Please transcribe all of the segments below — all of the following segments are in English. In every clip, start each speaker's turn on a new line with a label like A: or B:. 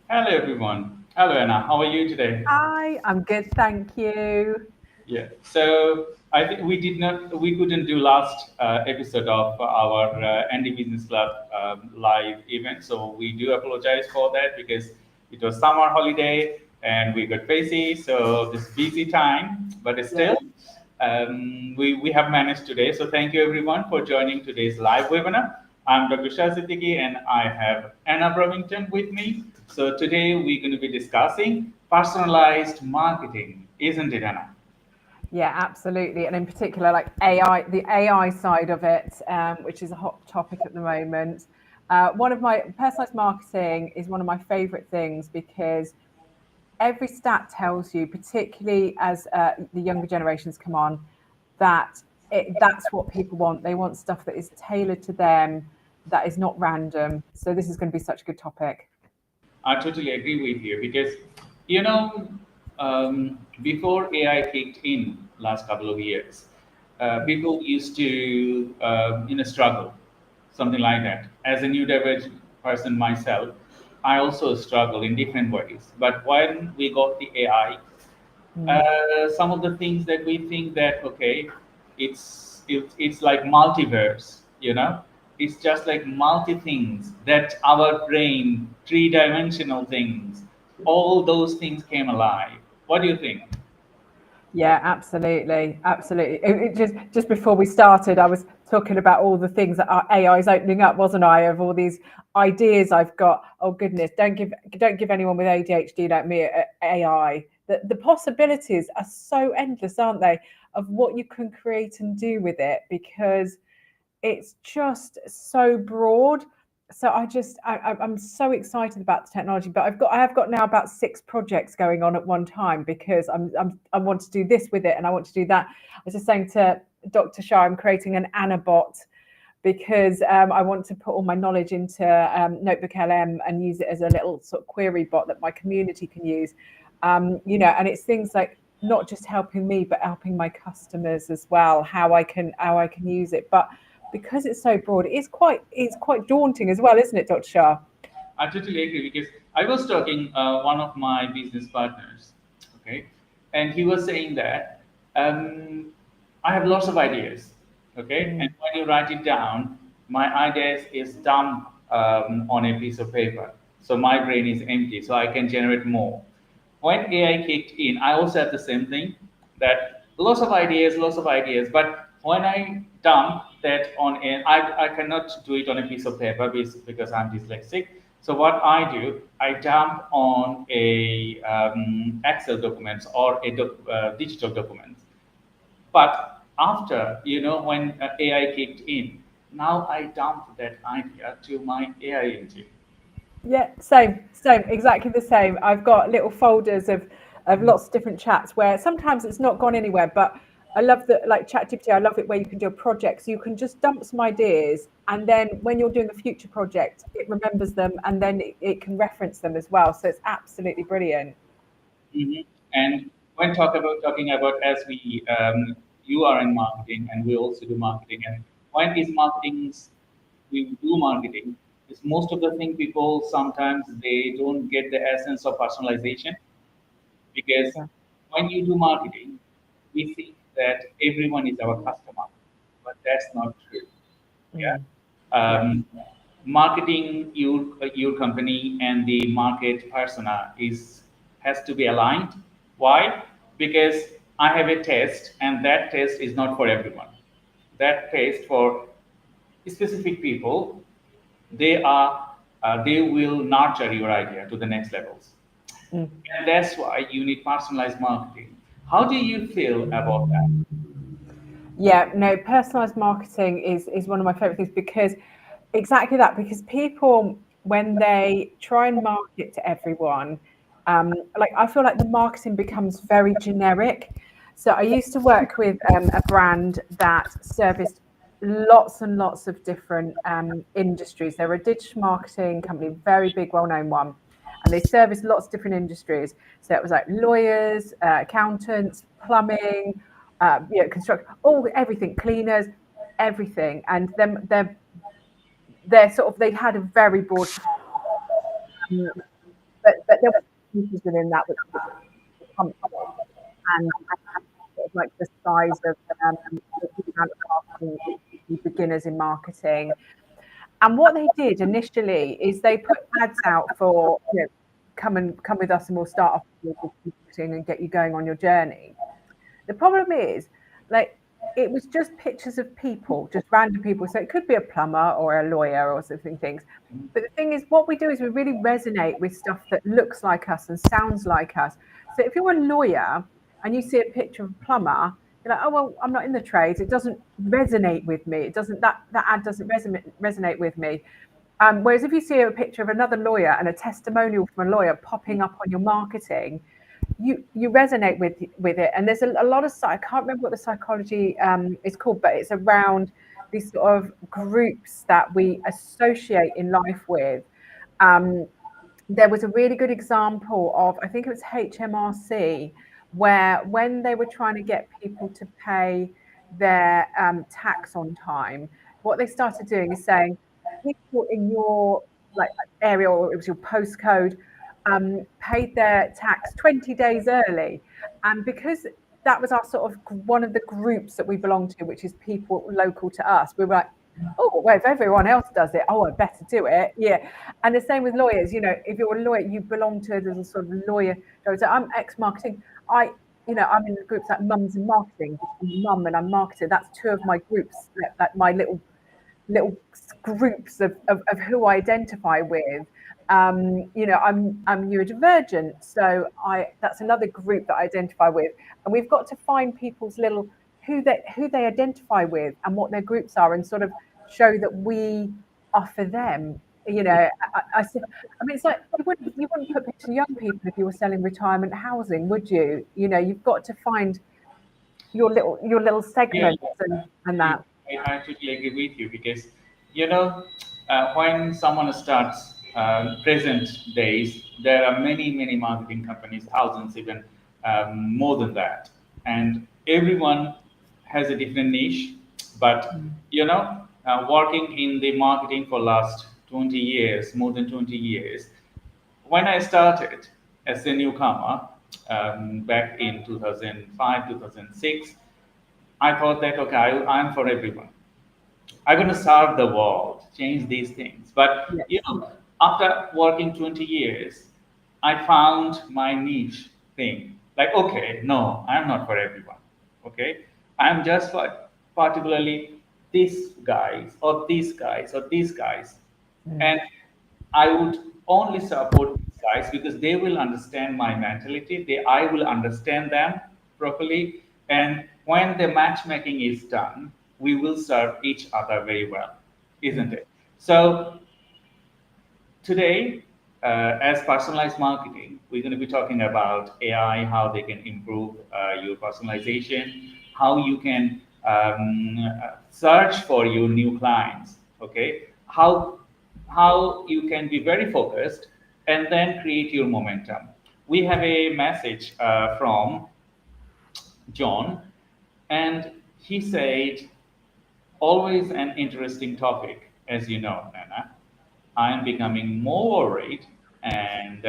A: Hello, everyone. Hello, Anna. How are you today?
B: Hi, I'm good, thank you.
A: Yeah. So I think we couldn't do last episode of our Andy Business Club live event. So we do apologize for that because it was summer holiday and we got busy. So this busy time, but
B: Yeah.
A: still, we have managed today. So thank you everyone for joining today's live webinar. I'm Dr. Shah Siddiqui and I have Anna Bromington with me. So today we're going to be discussing personalized marketing, isn't it, Anna?
B: Yeah, absolutely. And in particular, like AI, the AI side of it, which is a hot topic at the moment. One of my personalized marketing is one of my favorite things because every stat tells you, particularly as the younger generations come on, that that's what people want. They want stuff that is tailored to them, that is not random. So this is going to be such a good topic.
A: I totally agree with you because, you know, before AI kicked in last couple of years, people used to, struggle, something like that. As a new divergent person myself, I also struggle in different ways. But when we got the AI,
B: Mm.
A: some of the things that we think that okay, it's like multiverse, it's just like multi things that our brain, three-dimensional things, all those things came alive. What do you think?
B: Yeah, absolutely, absolutely. It just before we started, I was talking about all the things that our AI is opening up, wasn't I? Of all these ideas I've got. Oh goodness, don't give anyone with ADHD like me AI. The possibilities are so endless, aren't they? Of what you can create and do with it, because it's just so broad. So I'm so excited about the technology, but I have got now about 6 projects going on at one time because I want to do this with it and I want to do that. I was just saying to Dr. Shah, I'm creating an Anabot because I want to put all my knowledge into Notebook LM and use it as a little sort of query bot that my community can use. And it's things like not just helping me, but helping my customers as well. How I can use it, but because it's so broad, it's quite daunting as well, isn't it, Dr. Shah?
A: I totally agree because I was talking one of my business partners, okay, and he was saying that I have lots of ideas, okay, and
B: Mm,
A: when you write it down, my ideas is dumped on a piece of paper, so my brain is empty, so I can generate more. When AI kicked in, I also have the same thing that lots of ideas, but when I dump that on I cannot do it on a piece of paper because I'm dyslexic. So what I do, I dump on a Excel documents or a digital documents. But after, when AI kicked in, now I dump that idea to my AI engine.
B: yeah, same, exactly the same. I've got little folders of lots of different chats where sometimes it's not gone anywhere, but I love that, like ChatGPT. I love it where you can do a project, so you can just dump some ideas, and then when you're doing a future project, it remembers them, and then it can reference them as well. So it's absolutely brilliant.
A: Mhm. And when talking about as we you are in marketing and we also do marketing, and when is marketing we do marketing, is most of the thing people sometimes they don't get the essence of personalization because
B: Yeah.
A: when you do marketing, we think that everyone is our customer, but that's not true. Yeah.
B: Mm, yeah.
A: Marketing your company and the market persona is has to be aligned. Why? Because I have a test, and that test is not for everyone. That test for specific people, they will nurture your idea to the next levels,
B: Mm.
A: and that's why you need personalized marketing. How do you feel about that?
B: Yeah, no, personalized marketing is one of my favorite things because exactly that, because people, when they try and market to everyone, like I feel like the marketing becomes very generic. So I used to work with a brand that serviced lots and lots of different industries. They were a digital marketing company, very big, well-known one, and they serviced lots of different industries. So it was like lawyers, accountants, plumbing, construction, all everything, cleaners, everything, and then they're sort of they had a very broad. but there were pieces within that which were comfortable and sort of like the size of the amount of marketing beginners in marketing. And what they did initially is they put ads out for, come with us and we'll start off with marketing and get you going on your journey. The problem is, like, it was just pictures of people, just random people. So it could be a plumber or a lawyer or something things. But the thing is, what we do is we really resonate with stuff that looks like us and sounds like us. So if you're a lawyer and you see a picture of a plumber, you're like, oh, well, I'm not in the trades. It doesn't resonate with me. It doesn't, that ad doesn't resonate with me. Whereas if you see a picture of another lawyer and a testimonial from a lawyer popping up on your marketing, you resonate with it. And there's a lot of, I can't remember what the psychology is called, but it's around these sort of groups that we associate in life with. There was a really good example of, I think it was HMRC, where when they were trying to get people to pay their tax on time, what they started doing is saying, people in your area, or it was your postcode, paid their tax 20 days early. And because that was our sort of one of the groups that we belong to, which is people local to us, we were like, oh, well, if everyone else does it, oh, I better do it. Yeah. And the same with lawyers. If you're a lawyer, you belong to the sort of lawyer. So I'm ex-marketing. I'm in the groups like mums and marketing. I'm mum and I'm marketing. That's two of my groups, like my little groups of who I identify with. I'm neurodivergent, so that's another group that I identify with. And we've got to find people's little who they identify with and what their groups are, and sort of show that we are for them. I mean, it's like you wouldn't put pictures of young people if you were selling retirement housing, would you? You've got to find your little segments and that.
A: I totally agree with you, because when someone starts present days, there are many marketing companies, thousands, even more than that, and everyone has a different niche. But working in the marketing for last 20 years, more than 20 years, when I started as a newcomer back in 2005, 2006, I thought that, okay, I'm for everyone. I'm going to serve the world, change these things. But, after working 20 years, I found my niche thing. Like, okay, no, I'm not for everyone. Okay, I'm just for particularly these guys or these guys or these guys. And I would only support these guys because they will understand my mentality. I will understand them properly. And when the matchmaking is done, we will serve each other very well, isn't it? So today, as personalized marketing, we're going to be talking about AI, how they can improve your personalization, how you can search for your new clients, okay? How you can be very focused and then create your momentum. We have a message from John, and he said, always an interesting topic, as you know, Nana. I am becoming more worried and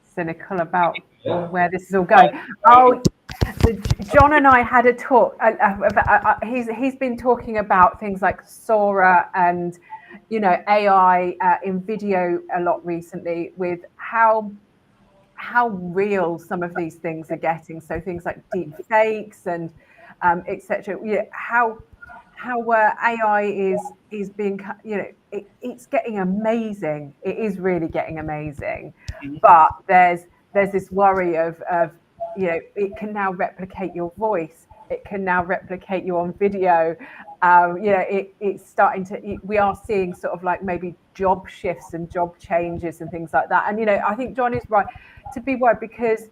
B: cynical about where this is all going. Oh, John and I had a talk. He's been talking about things like Sora and AI in video a lot recently, with how real some of these things are getting. So things like deep fakes and etc. How AI is being, it's getting amazing. It is really getting amazing, but there's this worry of it can now replicate your voice. It can now replicate you on video. It's starting to. We are seeing sort of like maybe job shifts and job changes and things like that. And I think John is right to be worried, because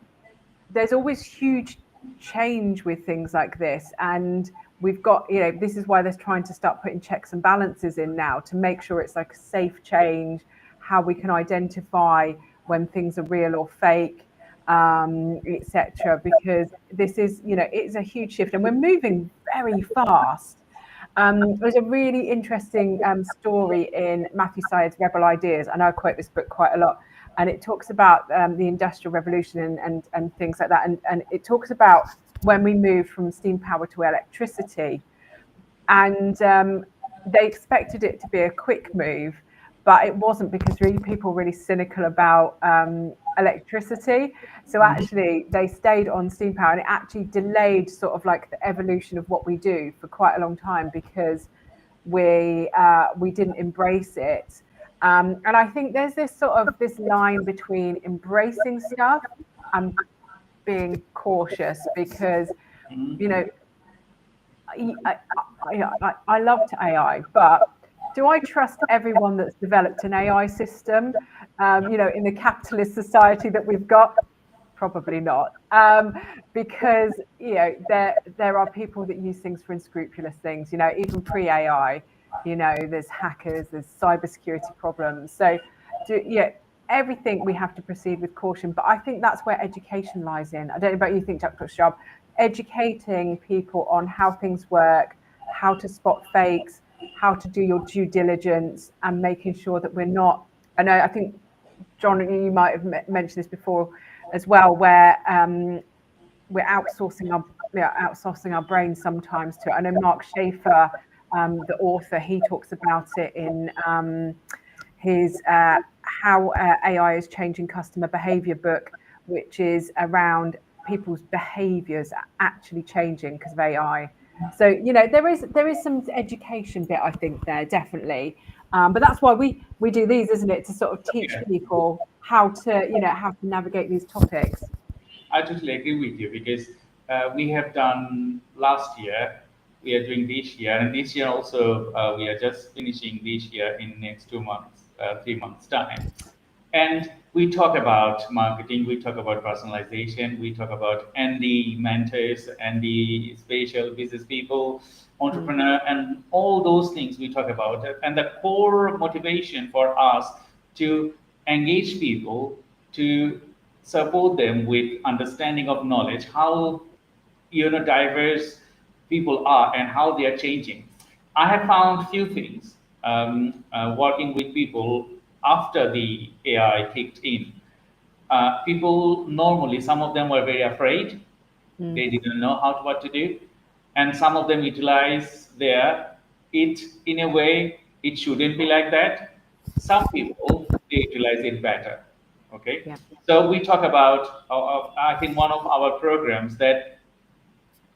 B: there's always huge change with things like this, and we've got, this is why they're trying to start putting checks and balances in now to make sure it's like a safe change, how we can identify when things are real or fake, etc. Because this is, it's a huge shift and we're moving very fast. There's a really interesting story in Matthew Syed's Rebel Ideas. I know I quote this book quite a lot. and it talks about the Industrial Revolution and things like that, and it talks about when we moved from steam power to electricity, and they expected it to be a quick move, but it wasn't, because people were really cynical about electricity. So actually they stayed on steam power, and it actually delayed sort of like the evolution of what we do for quite a long time, because we didn't embrace it. And I think there's this line between embracing stuff and being cautious, because I loved AI, but do I trust everyone that's developed an AI system, in the capitalist society that we've got? Probably not, because there are people that use things for unscrupulous things. Even pre-AI, there's hackers, there's cybersecurity problems. So, everything we have to proceed with caution. But I think that's where education lies in. I don't know about you, Dr. Sharp, educating people on how things work, how to spot fakes, how to do your due diligence, and making sure that we're not. I think, John, you might have mentioned this before as well, where we're outsourcing our brains sometimes to it. I know Mark Schaefer, the author, he talks about it in his How AI is Changing Customer Behavior book, which is around people's behaviors actually changing because of AI. So there is some education bit, I think, there definitely, but that's why we do these, isn't it, to sort of teach people how to navigate these topics.
A: I totally agree with you, because we have done last year, we are doing this year, and this year also we are just finishing this year in next 2 months, 3 months time. And we talk about marketing, we talk about personalization, we talk about the mentors and the special business people, entrepreneur, and all those things we talk about. And the core motivation for us to engage people, to support them with understanding of knowledge, how diverse people are and how they are changing. I have found few things working with people after the AI kicked in. People normally, some of them were very afraid. They didn't know what to do, and some of them utilize it in a way it shouldn't be like that. Some people, they utilize it better. Okay,
B: Yeah.
A: so we talk about, I think, one of our programs, that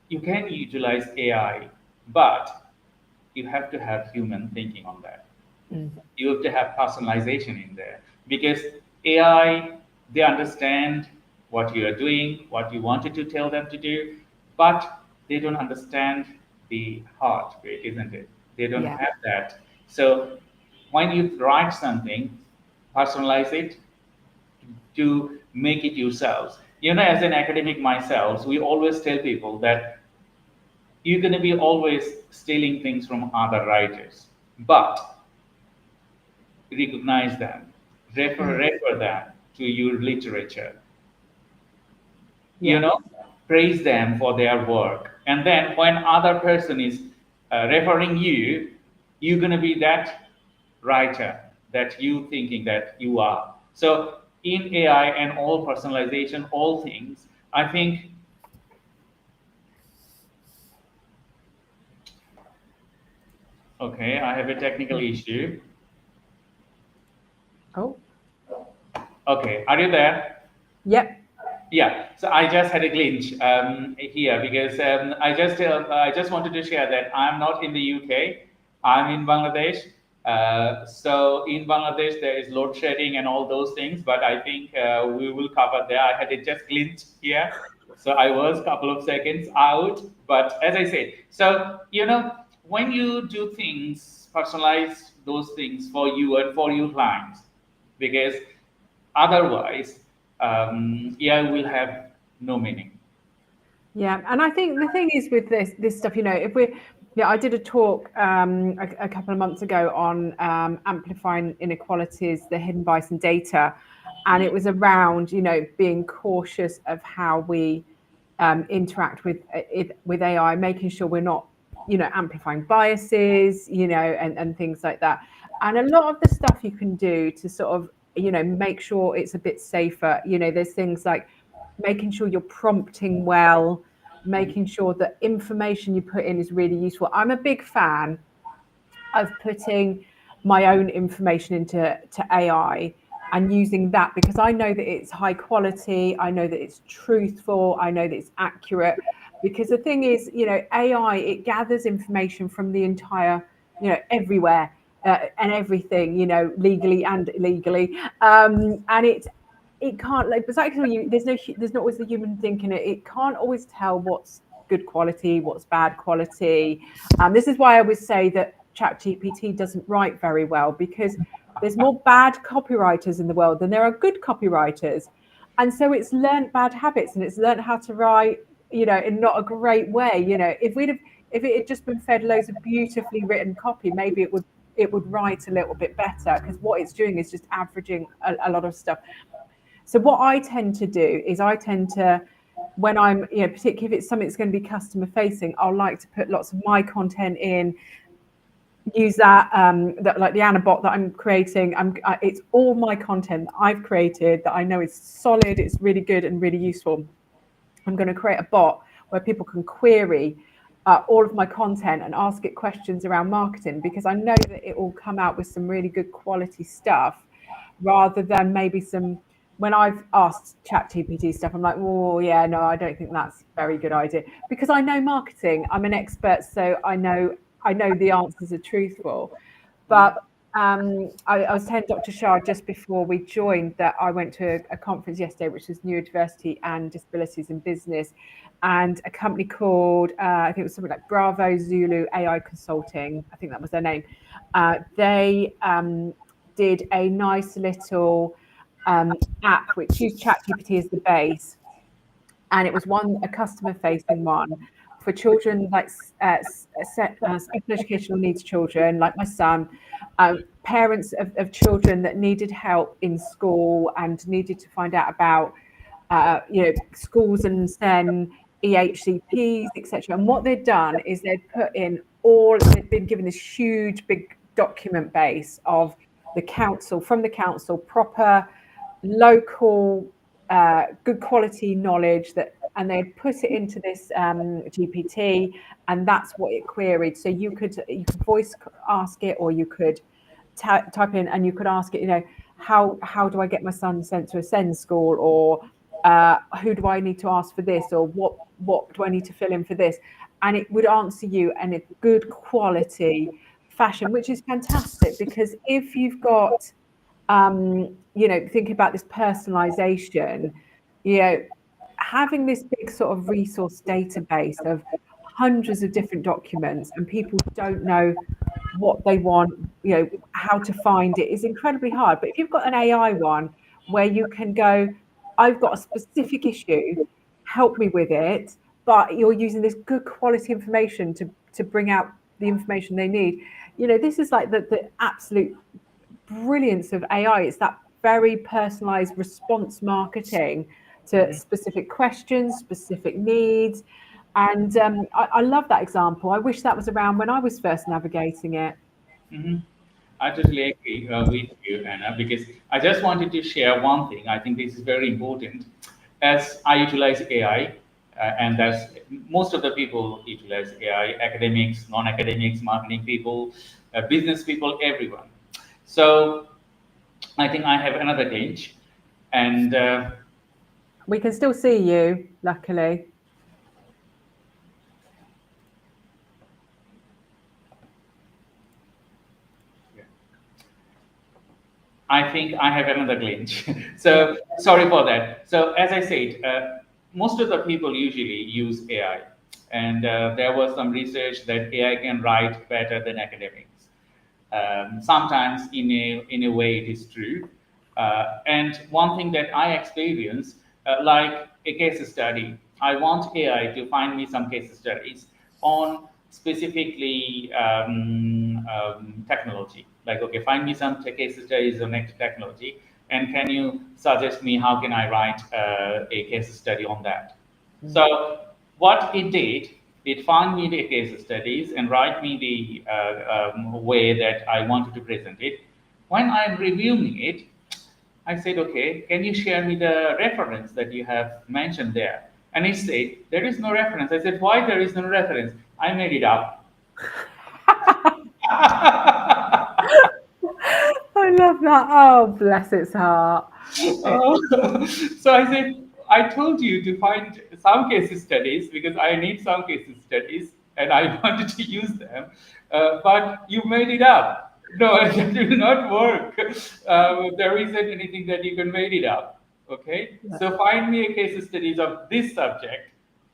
A: you can utilize AI, but you have to have human thinking on that. You have to have personalization in there, because AI, they understand what you are doing, what you wanted to tell them to do, but they don't understand the heart, isn't it? They don't have that. So when you write something, personalize it, to make it yourselves. As an academic myself, we always tell people that you're going to be always stealing things from other writers, but recognize them, refer them to your literature. Praise them for their work, and then when other person is referring you, you're going to be that writer that you thinking that you are. So in AI and all personalization, all things, I think okay, I have a technical issue.
B: Oh.
A: Okay, are you there?
B: Yep.
A: Yeah, so I just had a glitch here, because I just wanted to share that I'm not in the UK. I'm in Bangladesh. So in Bangladesh there is load shedding and all those things, but I think we will cover there. I had it just glitch here, so I was a couple of seconds out. But as I said, so when you do things, personalize those things for you and for your clients, because otherwise, AI will have no meaning.
B: Yeah, and I think the thing is with this stuff, if I did a talk a couple of months ago on amplifying inequalities, the hidden bias in data, and it was around being cautious of how we interact with AI, making sure we're not amplifying biases, and things like that. And a lot of the stuff you can do to sort of make sure it's a bit safer. There's things like making sure you're prompting well, making sure that information you put in is really useful. I'm a big fan of putting my own information into AI and using that, because I know that it's high quality, I know that it's truthful, I know that it's accurate. Because the thing is, AI, it gathers information from the entire, everywhere, and everything, legally and illegally, and it can't, like, but actually there's not always the human thinking. It can't always tell what's good quality, what's bad quality. This is why I always say that ChatGPT doesn't write very well, because there's more bad copywriters in the world than there are good copywriters. And so it's learned bad habits, and it's learned how to write, in not a great way. If it had just been fed loads of beautifully written copy, maybe it would write a little bit better, because what it's doing is just averaging a lot of stuff. So what I tend to do is when I'm, particularly if it's something that's going to be customer facing, I'll like to put lots of my content in, use that like the Anna bot that I'm creating. It's all my content that I've created that I know is solid, it's really good and really useful. I'm going to create a bot where people can query all of my content and ask it questions around marketing, because I know that it will come out with some really good quality stuff, rather than maybe when I've asked ChatGPT stuff, I'm like, oh yeah, no, I don't think that's a very good idea, because I know marketing, I'm an expert, so I know the answers are truthful. But I was telling Dr. Shah just before we joined that I went to a conference yesterday, which was Neurodiversity and Disabilities in Business, and a company called, I think it was something like Bravo Zulu AI Consulting, I think that was their name. They did a nice little app which used ChatGPT as the base, and it was a customer-facing one for children, like special educational needs children, like my son, parents of children that needed help in school and needed to find out about, schools and SEN, EHCPs, etc. And what they'd done is they'd been given this huge, big document base of from the council, proper, local, good quality knowledge and they put it into this GPT, and that's what it queried. So you could voice ask it, or you could type in, and you could ask it, how do I get my son sent to a SEND school, or who do I need to ask for this, or what do I need to fill in for this, and it would answer you in a good quality fashion, which is fantastic, because if you've got think about this personalisation, having this big sort of resource database of hundreds of different documents, and people don't know what they want, how to find it, is incredibly hard. But if you've got an AI one where you can go, I've got a specific issue, help me with it, but you're using this good quality information to bring out the information they need. This is like the absolute brilliance of AI. It's that very personalized response marketing to specific questions, specific needs. And I love that example. I wish that was around when I was first navigating it.
A: Mm-hmm. I totally agree with you, Anna, because I just wanted to share one thing. I think this is very important. As I utilize AI, and that's most of the people utilize AI, academics, non-academics, marketing people, business people, everyone. So I think I have another glitch, and
B: we can still see you, luckily.
A: I think I have another glitch. So sorry for that. So as I said, most of the people usually use AI, and there was some research that AI can write better than academics. Sometimes in a way it is true. And one thing that I experience, like a case study, I want AI to find me some case studies on specifically technology. Like, okay, find me some case studies on technology, and can you suggest me how can I write a case study on that? Mm-hmm. So what it did, it found me the case studies and write me the way that I wanted to present it. When I'm reviewing it, I said, okay, can you share me the reference that you have mentioned there? And he said, there is no reference. I said, why there is no reference? I made it up.
B: I love that. Oh, bless its heart.
A: So I said, I told you to find some case studies because I need some case studies and I wanted to use them, but you made it up. No, that will not work. There isn't anything that you can make it up. Okay, so find me a case studies of this subject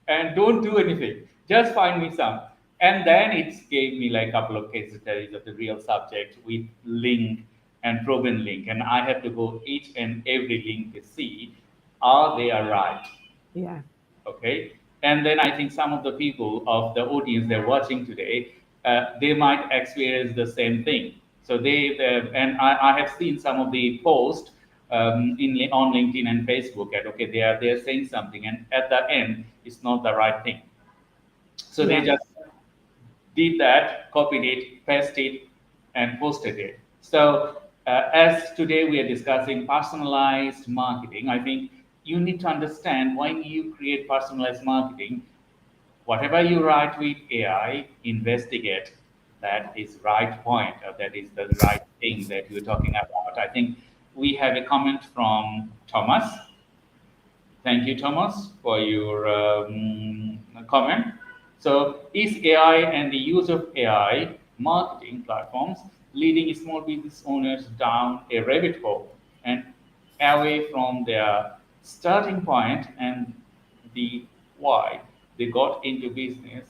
A: and don't do anything. Just find me some. And then it gave me like a couple of case studies of the real subject with link and proven link. And I have to go each and every link to see are they are right.
B: Yeah.
A: Okay. And then I think some of the people of the audience they're watching today, they might experience the same thing. So and I have seen some of the posts on LinkedIn and Facebook that okay they are saying something and at the end it's not the right thing. So they
B: Yeah.
A: just did that, copied it, pasted it, and posted it. So as today we are discussing personalized marketing, I think you need to understand when you create personalized marketing, whatever you write with AI, investigate that is right point or that is the right thing that you're talking about. I think we have a comment from Thomas. Thank you, Thomas, for your comment. So, is AI and the use of AI marketing platforms leading small business owners down a rabbit hole and away from their starting point and the why they got into business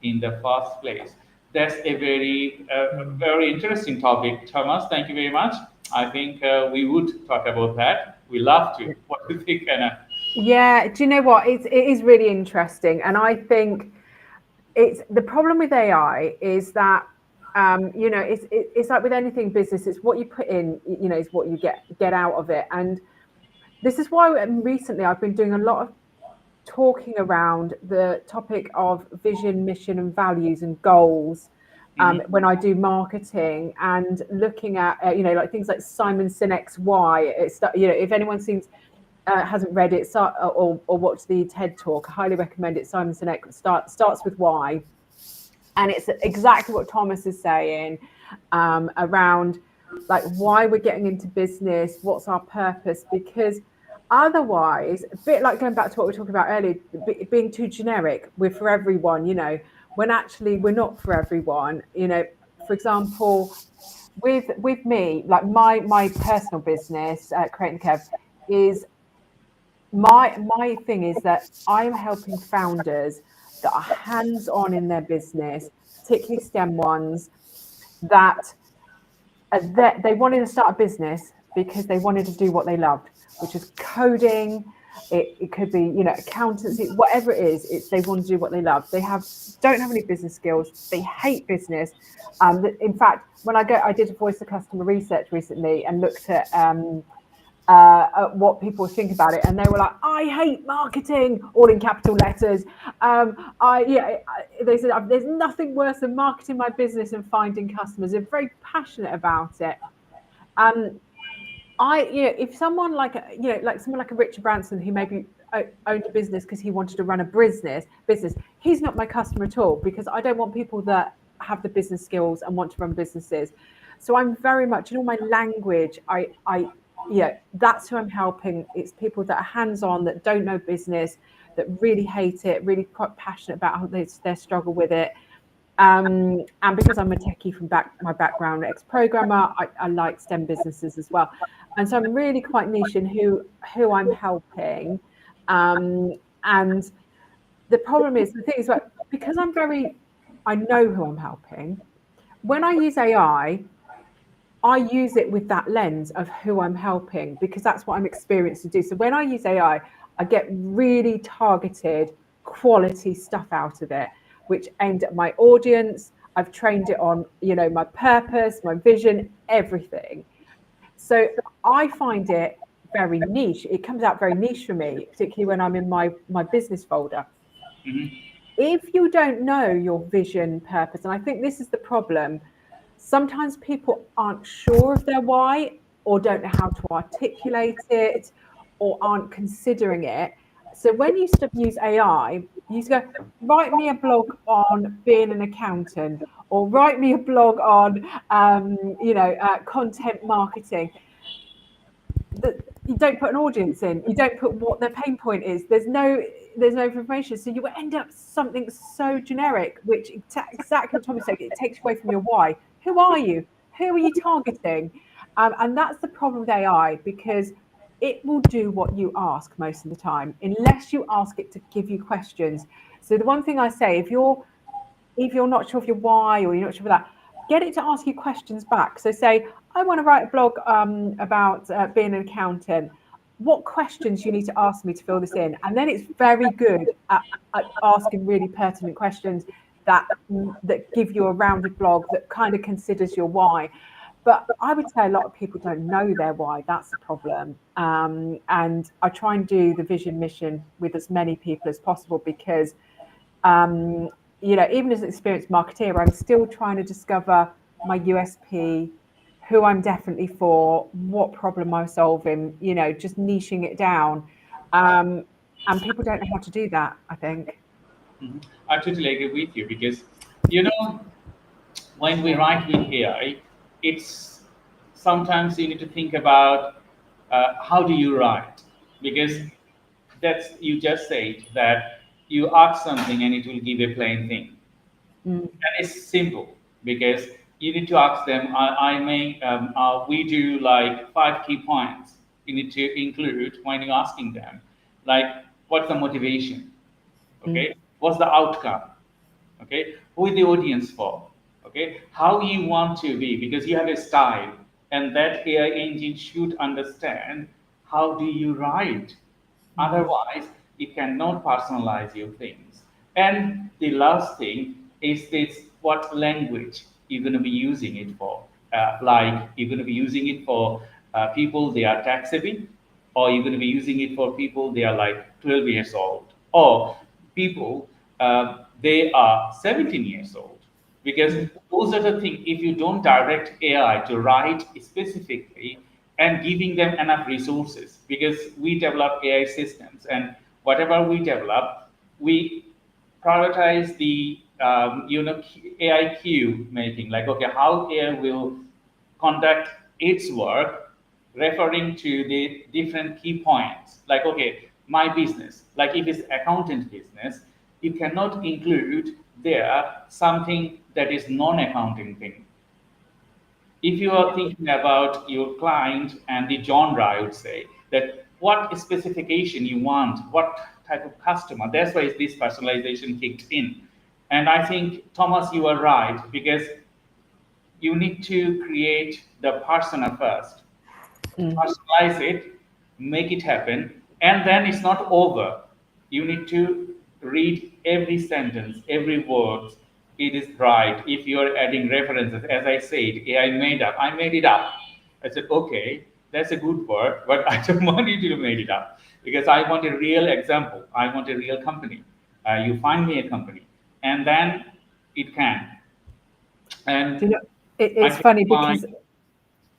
A: in the first place? That's a very interesting topic, Thomas. Thank you very much. I think we would talk about that. We love to. What do you think, Anna?
B: Yeah, do you know what? It is really interesting, and I think it's the problem with AI is that it's like with anything business, it's what you put in, is what you get out of it. And this is why recently I've been doing a lot of talking around the topic of vision, mission, and values and goals.
A: Mhm.
B: When I do marketing and looking at like things like Simon Sinek's Why. It's if anyone hasn't read it or watched the TED talk, I highly recommend it. Simon Sinek starts with why, and it's exactly what Thomas is saying around like why we're getting into business, what's our purpose, because otherwise, a bit like going back to what we were talking about earlier, being too generic, we're for everyone, when actually we're not for everyone. For example, with me, like my personal business, Creating the Kev, is my thing is that I'm helping founders that are hands-on in their business, particularly STEM ones, that they wanted to start a business because they wanted to do what they loved, which is coding. It could be, accountancy, whatever it is. It's they want to do what they love. They don't have any business skills. They hate business. In fact, when I did a voice of customer research recently and looked at what people think about it, and they were like, "I hate marketing," all in capital letters. They said there's nothing worse than marketing my business and finding customers. They're very passionate about it. If someone like someone like a Richard Branson who maybe owned a business because he wanted to run a business, he's not my customer at all, because I don't want people that have the business skills and want to run businesses. So I'm very much in all my language. That's who I'm helping. It's people that are hands-on, that don't know business, that really hate it, really quite passionate about their struggle with it. And because I'm a techie from my background, ex-programmer, I like STEM businesses as well. And so I'm really quite niche in who I'm helping. And the problem is, the thing is, because I know who I'm helping. When I use AI, I use it with that lens of who I'm helping, because that's what I'm experienced to do. So when I use AI, I get really targeted quality stuff out of it, which aimed at my audience. I've trained it on, my purpose, my vision, everything. So I find it very niche. It comes out very niche for me, particularly when I'm in my business folder.
A: Mhm.
B: If you don't know your vision, purpose, and I think this is the problem, sometimes people aren't sure of their why. or don't know how to articulate it, or aren't considering it. So when you use AI, you go, write me a blog on being an accountant, or write me a blog on, content marketing. You don't put an audience in. You don't put what their pain point is. There's no information. So you end up something so generic, which exactly what Tommy said. It takes away from your why. Who are you? Who are you targeting? And that's the problem with AI, because it will do what you ask most of the time, unless you ask it to give you questions. So the one thing I say, if you're not sure of your why, or you're not sure of that, get it to ask you questions back. So say, I want to write a blog about being an accountant. What questions you need to ask me to fill this in? And then it's very good at asking really pertinent questions that give you a rounded blog that kind of considers your why. But I would say a lot of people don't know their why. That's the problem. And I try and do the vision mission with as many people as possible, because even as an experienced marketeer, I'm still trying to discover my USP, who I'm definitely for, what problem I'm solving, just niching it down. And people don't know how to do that, I think.
A: Mhm. I totally agree with you, because, when we write with AI, it's sometimes you need to think about how do you write, because you just said that you ask something and it will give a plain thing.
B: Mm.
A: And it's simple, because you need to ask them. We do like 5 key points you need to include when you're asking them, like what's the motivation,
B: Mm.
A: okay, what's the outcome, okay, who is the audience for, okay, how you want to be, because you have a style, and that AI engine should understand how do you write. Otherwise, you cannot personalize your things. And the last thing is this: what language you're going to be using it for. Like you're going to be using it for people they are tech savvy, or you're going to be using it for people they are like 12 years old, or people they are 17 years old. Because those are the things, if you don't direct AI to write specifically and giving them enough resources, because we develop AI systems, and whatever we develop, we prioritize the AI queue making, like, okay, how AI will conduct its work, referring to the different key points. Like, okay, my business, like if it's accountant business, you cannot include there something that is non-accounting thing. If you are thinking about your client and the genre, I would say that what specification you want, what type of customer. That's why this personalization kicked in. And I think, Thomas, you are right, because you need to create the persona first,
B: Mm.
A: personalize it, make it happen, and then it's not over. You need to read every sentence, every word. It is right. If you are adding references, as I said, AI made up. I made it up. I said, okay, that's a good word, but I don't want you to make it up, because I want a real example. I want a real company. You find me a company, and then it can.
B: Do you
A: And
B: know,
A: I
B: it's
A: think
B: funny
A: my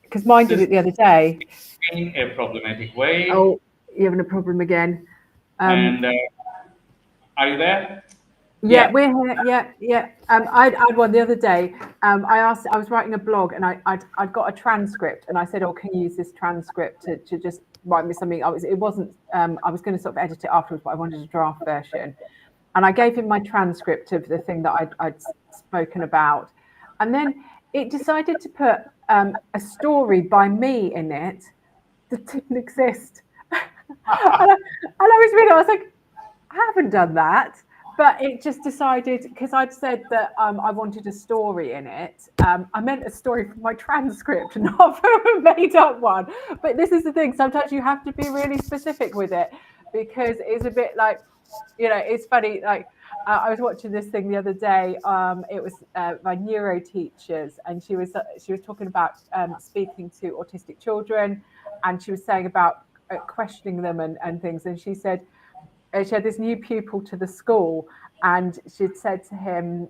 B: because mine did it
A: system
B: the other day.
A: in a problematic way.
B: Oh, you're having a problem again.
A: And are you there?
B: Yeah,
A: Yeah.
B: we're here. Yeah, yeah. I'd one the other day. I was writing a blog, and I'd got a transcript, and I said, "Oh, can you use this transcript to just write me something?" It wasn't. I was going to sort of edit it afterwards, but I wanted a draft version. And I gave him my transcript of the thing that I'd spoken about, and then it decided to put a story by me in it that didn't exist. And I was reading, I was like, I haven't done that. But it just decided, because I'd said that I wanted a story in it. I meant a story from my transcript, not from a made up one. But this is the thing. Sometimes you have to be really specific with it, because it's a bit like, it's funny. Like I was watching this thing the other day. It was my neuro teachers, and she was talking about speaking to autistic children, and she was saying about questioning them and things. And she said, she had this new pupil to the school, and she'd said to him,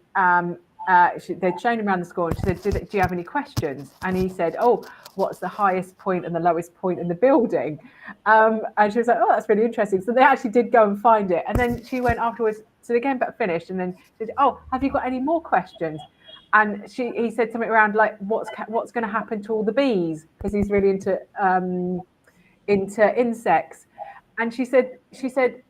B: they'd shown him around the school, and she said, do you have any questions? And he said, oh, what's the highest point and the lowest point in the building? And she was like, oh, that's really interesting. So they actually did go and find it. And then she went afterwards, so they came back finished, and then she said, oh, have you got any more questions? And he said something around like, what's going to happen to all the bees? Because he's really into insects. And she said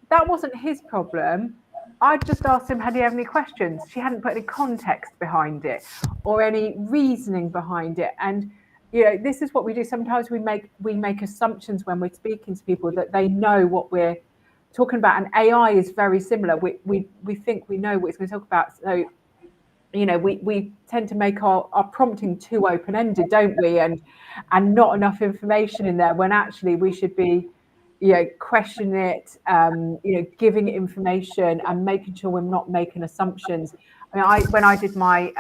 B: that wasn't his problem. I just asked him, had he have any questions? She hadn't put any context behind it or any reasoning behind it. And this is what we do. Sometimes we make assumptions when we're speaking to people that they know what we're talking about. And AI is very similar. We think we know what it's going to talk about. So we tend to make our prompting too open-ended, don't we? And not enough information in there, when actually we should be questioning it, giving it information and making sure we're not making assumptions. I mean, when I did my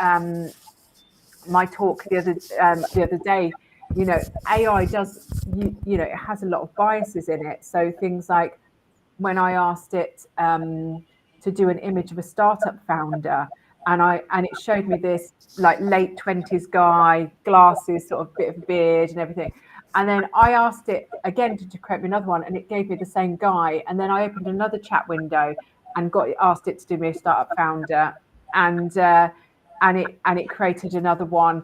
B: my talk the other day, AI does, it has a lot of biases in it. So things like when I asked it to do an image of a startup founder, and it showed me this like late 20s guy, glasses, sort of bit of beard and everything. And then I asked it again to create me another one, and it gave me the same guy. And then I opened another chat window and asked it to do me a startup founder, and it created another one.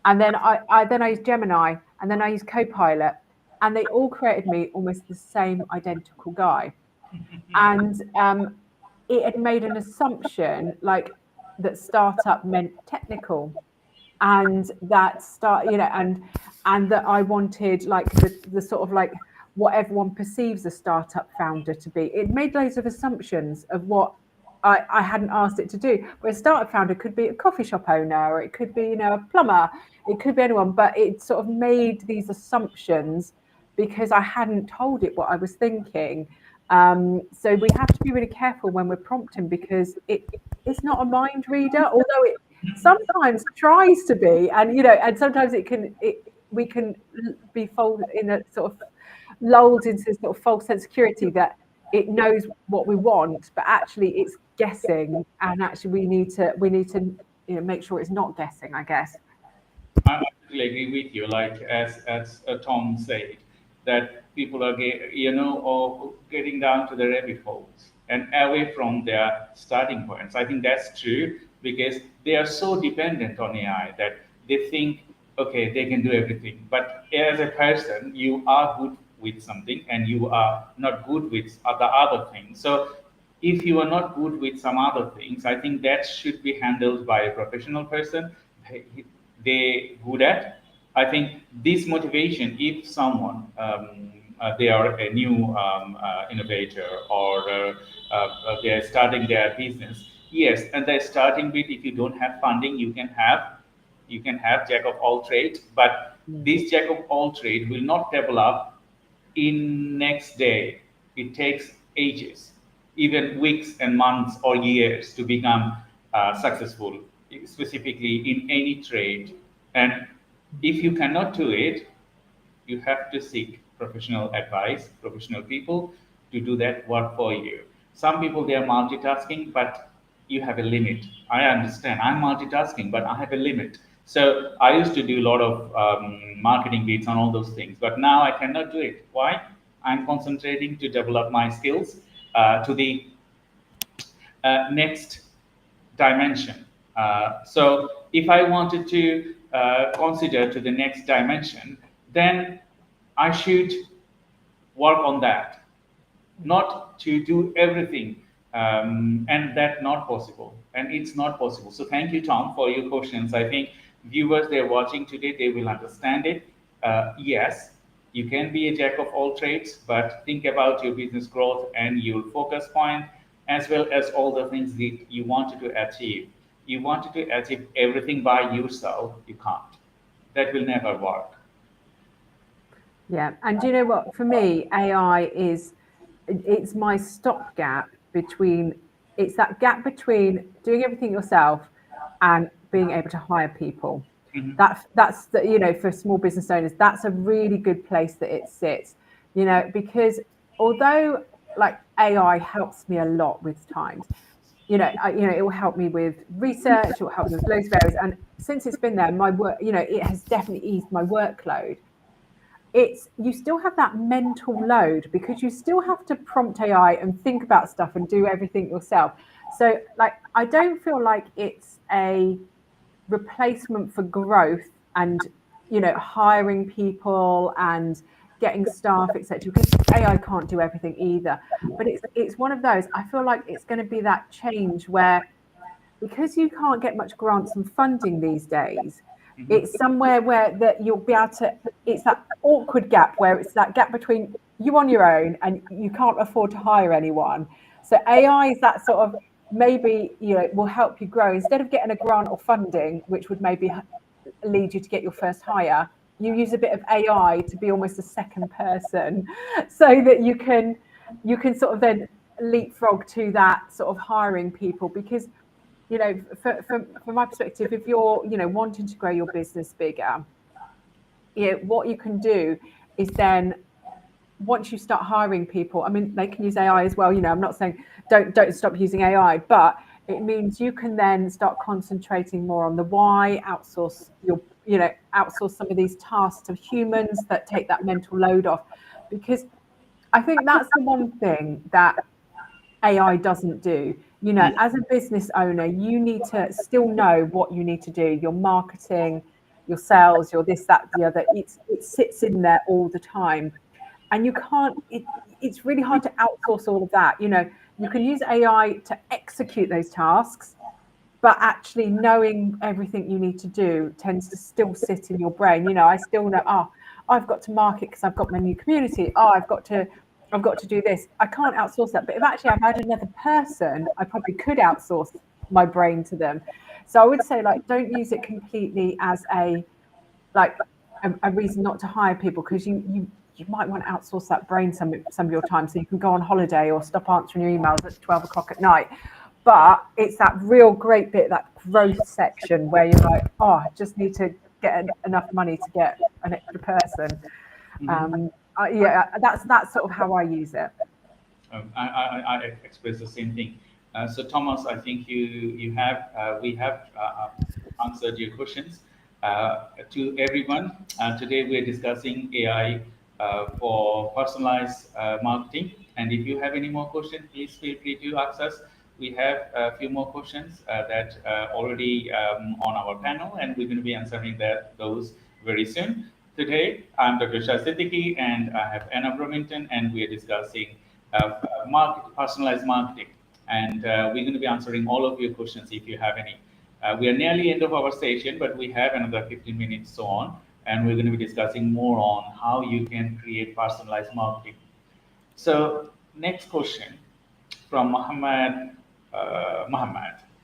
B: And then I used Gemini, and then I used Copilot, and they all created me almost the same identical guy. And it had made an assumption like that startup meant technical, and that and that I wanted like the sort of like what everyone perceives a startup founder to be. It made loads of assumptions of what I hadn't asked it to do. Where a startup founder could be a coffee shop owner, or it could be a plumber, it could be anyone, but it sort of made these assumptions because I hadn't told it what I was thinking. So we have to be really careful when we're prompting, because it's not a mind reader, although it sometimes tries to be, and sometimes we can be folded in a sort of lulled into this sort of false sense of security that it knows what we want, but actually it's guessing, and actually we need to make sure it's not guessing, I guess.
A: I absolutely agree with you. Like as Tom said, that people are getting down to the rabbit holes and away from their starting points. I think that's true, because they are so dependent on AI that they think, okay, they can do everything. But as a person, you are good with something and you are not good with other things. So if you are not good with some other things, I think that should be handled by a professional person. They good at. I think this motivation, if someone they are a new innovator, or they are starting their business, yes, and they're starting with, if you don't have funding, you can have jack of all trades, but this jack of all trade will not develop in next day. It takes ages, even weeks and months or years, to become successful, specifically in any trade. And if you cannot do it, you have to seek professional advice, professional people to do that work for you. Some people, they are multitasking, but you have a limit. I understand. I'm multitasking, but I have a limit. So I used to do a lot of marketing beats on all those things, but now I cannot do it. Why? I'm concentrating to develop my skills to the next dimension. So if I wanted to consider to the next dimension, then I should work on that, not to do everything. And that's not possible. And it's not possible. So thank you, Tom, for your questions. I think viewers, they're watching today, they will understand it. Yes, you can be a jack of all trades, but think about your business growth and your focus point, as well as all the things that you wanted to achieve. You wanted to achieve everything by yourself, you can't. That will never work.
B: Yeah, and do you know what? For me, AI it's my stopgap between, it's that gap between doing everything yourself and being able to hire people.
A: Mm-hmm.
B: That's the, for small business owners, that's a really good place that it sits, because although like AI helps me a lot with times, it will help me with research, it will help me with loads of areas. And since it's been there, my work, it has definitely eased my workload. You still have that mental load because you still have to prompt AI and think about stuff and do everything yourself. So like, I don't feel like it's a replacement for growth and hiring people and getting staff, etc., because AI can't do everything either. But it's one of those, I feel like it's going to be that change where, because you can't get much grants and funding these days, it's somewhere where that you'll be able to, it's that awkward gap where it's that gap between you on your own and you can't afford to hire anyone. So AI is that sort of, maybe will help you grow. Instead of getting a grant or funding, which would maybe lead you to get your first hire, you use a bit of AI to be almost a second person, so that you can sort of then leapfrog to that sort of hiring people. Because from my perspective, if you're wanting to grow your business bigger, what you can do is then, once you start hiring people, I mean, they can use AI as well. I'm not saying don't stop using AI, but it means you can then start concentrating more on the why, outsource some of these tasks to humans that take that mental load off. Because I think that's the one thing that AI doesn't do. As a business owner, you need to still know what you need to do. Your marketing, your sales, your this, that, the other. It sits in there all the time. And you can't, it's really hard to outsource all of that. You can use AI to execute those tasks, but actually knowing everything you need to do tends to still sit in your brain. I still know, I've got to market because I've got my new community. I've got to do this. I can't outsource that. But if actually I've had another person, I probably could outsource my brain to them. So I would say, like, don't use it completely as a reason not to hire people, because you might want to outsource that brain some of your time, so you can go on holiday or stop answering your emails at 12 o'clock at night. But it's that real great bit, that growth section, where you're like, I just need to get enough money to get an extra person. That's sort of how I use it.
A: I express the same thing. So Thomas, I think we have answered your questions. To everyone, today we are discussing AI for personalized marketing. And if you have any more questions, please feel free to ask us. We have a few more questions that already on our panel, and we're going to be answering those very soon. Today, I'm Dr. 𝐄𝐯𝐿, and I have Anna Bromington, and we are discussing personalized marketing. And we're going to be answering all of your questions if you have any. We are nearly end of our session, but we have another 15 minutes so on, and we're going to be discussing more on how you can create personalized marketing. So next question from Muhammad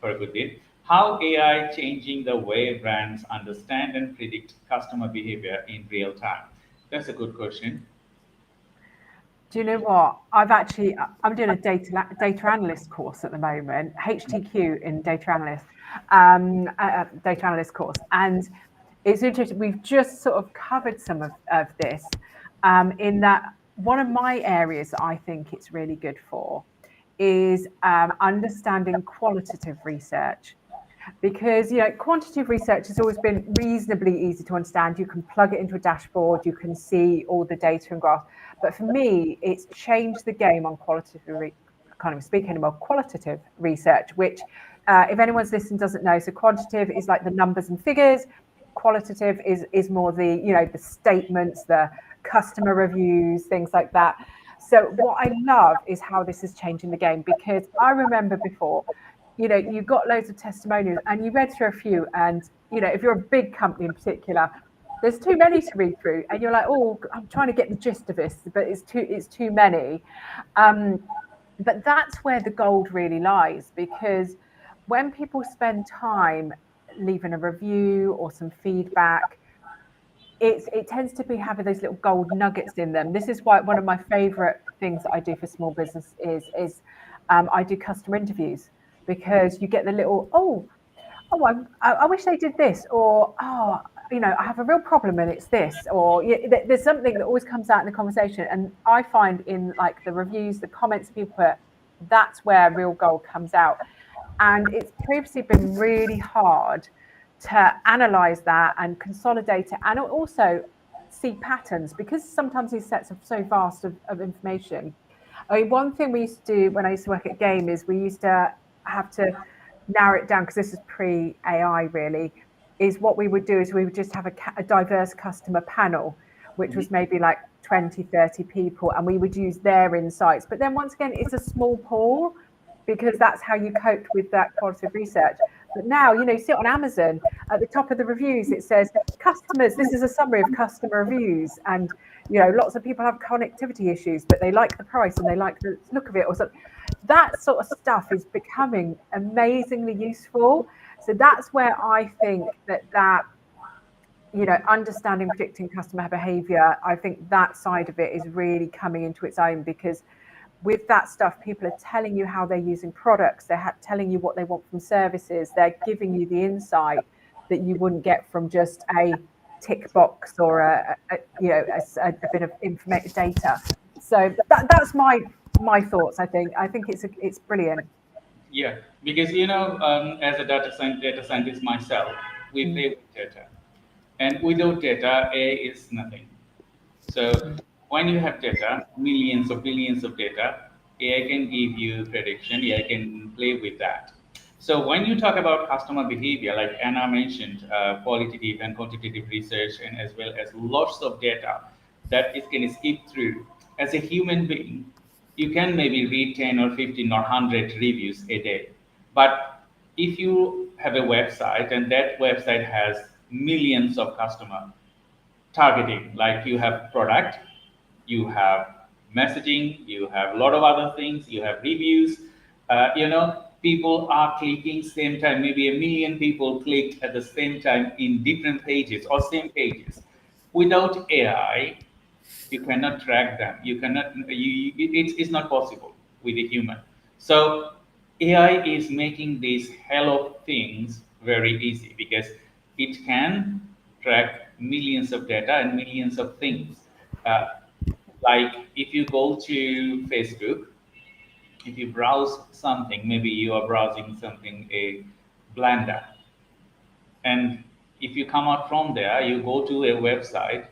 A: Farguddin. How AI changing the way brands understand and predict customer behavior in real time? That's a good question.
B: Do you know what? I'm doing a data analyst course at the moment, HTQ in data analyst course. And it's interesting, we've just sort of covered some of this, in that one of my areas that I think it's really good for is understanding qualitative research. Because quantitative research has always been reasonably easy to understand. You can plug it into a dashboard, you can see all the data and graphs. But for me, it's changed the game on qualitative research, which if anyone's listening doesn't know, so quantitative is like the numbers and figures. Qualitative is more the the statements, the customer reviews, things like that. So what I love is how this is changing the game, because I remember before, you got loads of testimonials and you read through a few, and if you're a big company in particular, there's too many to read through, and you're like, I'm trying to get the gist of this, but it's too many. But that's where the gold really lies, because when people spend time leaving a review or some feedback, it tends to be having those little gold nuggets in them. This is why one of my favorite things that I do for small business is I do customer interviews, because you get the little, I wish they did this, or I have a real problem and it's this, or there's something that always comes out in the conversation. And I find in like the reviews, the comments people put, that's where real gold comes out. And it's previously been really hard to analyze that and consolidate it, and also see patterns, because sometimes these sets are so vast of information. I mean, one thing we used to do when I used to work at Game is we used to have to narrow it down, because this is pre-AI really, is what we would do is we would just have a diverse customer panel, which was maybe like 20, 30 people, and we would use their insights. But then once again, it's a small pool, because that's how you coped with that qualitative research. But now, you see it on Amazon at the top of the reviews, it says customers, this is a summary of customer reviews. And, lots of people have connectivity issues, but they like the price and they like the look of it or something. That sort of stuff is becoming amazingly useful. So that's where I think that understanding, predicting customer behavior, I think that side of it is really coming into its own, because with that stuff, people are telling you how they're using products, they're telling you what they want from services, they're giving you the insight that you wouldn't get from just a tick box or a bit of informative data. So that's my thoughts. I think it's brilliant.
A: Yeah, because as a data scientist myself, we play with data, and without data, AI is nothing. So when you have data, millions of billions of data, AI can give you prediction. AI can play with that. So when you talk about customer behavior, like Anna mentioned, qualitative and quantitative research, and as well as lots of data that it can skip through. As a human being, you can maybe read 10 or 15 or 100 reviews a day. But if you have a website and that website has millions of customers, targeting, like you have product, you have messaging, you have a lot of other things, you have reviews, people are clicking same time, maybe a million people clicked at the same time in different pages or same pages. Without AI, you cannot track them, you cannot it's not possible with a human. So AI is making these hell of things very easy, because it can track millions of data and millions of things. uh, like if you go to Facebook, if you browse something, maybe you are browsing something, a blender, and if you come out from there, you go to a website,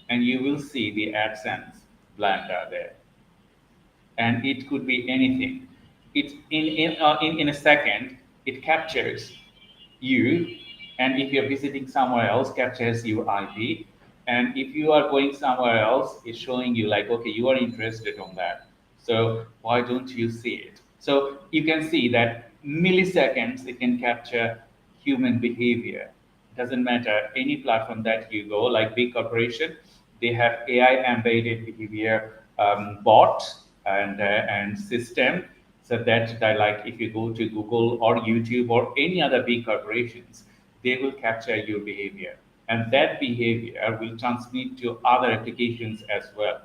A: and you will see the AdSense blender there, and it could be anything. It in a second it captures you, and if you're visiting somewhere else, captures your IP, and if you are going somewhere else, it's showing you like, okay, you are interested on that, so why don't you see it? So you can see that milliseconds it can capture human behavior. Doesn't matter any platform that you go, like big corporation, they have AI embedded behavior bot and system, so that like if you go to Google or YouTube or any other big corporations, they will capture your behavior, and that behavior will transmit to other applications as well.